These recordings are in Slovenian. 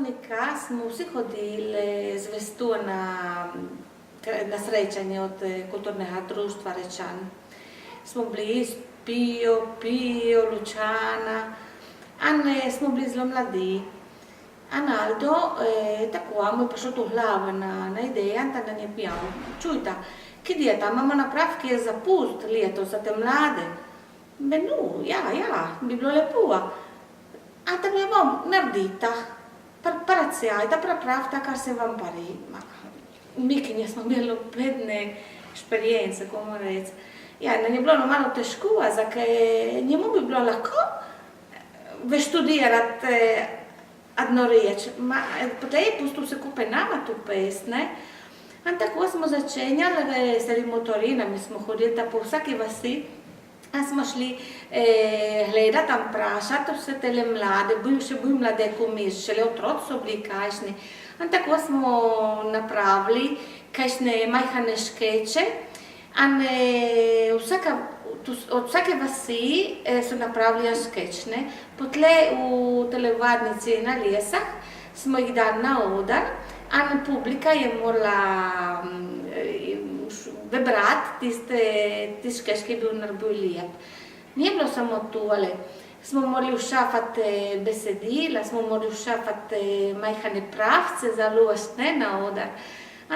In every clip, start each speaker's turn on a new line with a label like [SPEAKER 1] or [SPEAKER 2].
[SPEAKER 1] nastavnika smo vsi hodili z vestjo na srečanje od kulturnega društva Rečan. Smo bili s Pijo, Lučana, smo bili zelo mladi. Aldo, tako mu je prišlo to v glavo na idejo, da nam je pijal. Čujte, kje je ta, imamo napravki je za pust leto za te mlade. Menu, ja, bi bilo lepo. Da mi bom naredita, parcijajta, prapravta, kar se vam pari. Mikinje smo imeli bedne šperijence, komu reći. Ja, nam je bilo malo težko, zakaj njemu bi bilo lahko študirati adno reč. Po tej pustu se kupe nama tu pest, ne? Tako smo začenjali s motorinami, smo hodili po vsaki vasi, smo šli gledati tam prašati vse tele mlade, še bolj mlade komis, šele otroci so bili kajšni. Tako smo napravili kajšne majhane škeče, od vsake vasi so napravili škeč, ne. Potle v telovadnici na Lesah smo jih dali na oder, publika je morala vybrati tisti škeč, ki je bil najbolj lep. Ni bilo samo to, ale smo morali všafati besedila, smo morali všafati majhane pravce za ložiti na oder.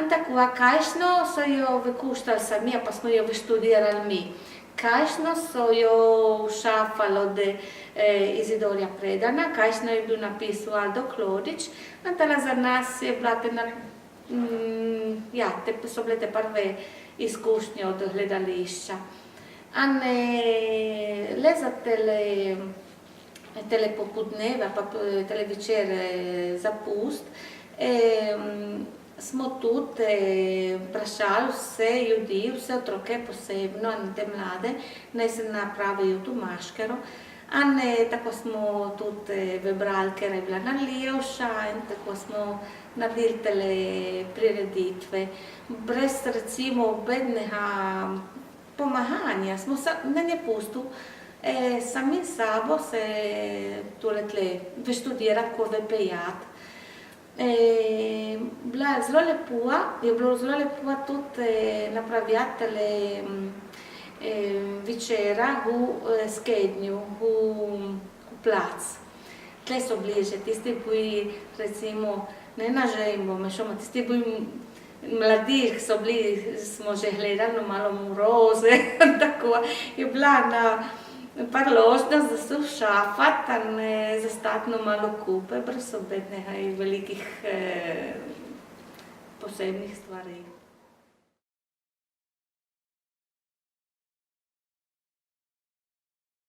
[SPEAKER 1] Tako, kajšno so jo vykuštali sami, pa smo jo vyštudirali mi. Kajšno so jo všafali od Izidorja Predana, kajšno je bil napisal Aldo Klodič. Tala za nas je bila so bile te prve izkušnje od gledališča. Le za tele popodneve, pa tele večere za pust, smo tudi vprašali vse ljudi, vse otroke posebno, te mlade, naj se napravijo tu maškero. Tako smo tudi vybrali, ker je bila najljevša, in tako smo naredili tele prireditve. Brez recimo bednega pomaganja smo na njepustu sami sabo se vyštudirati, ko vypejati. Je bilo zelo lepo tudi napravljati tele večera v Skednju, v plac. Tle so bili že tisti boji, recimo, ne na žejmo, tisti boji mladi, ki so bili, smo že gledali malo moroze, tako je bila priložnost, da se všafati, zastati malo kupe, brez obednega in velikih posebnih stvari.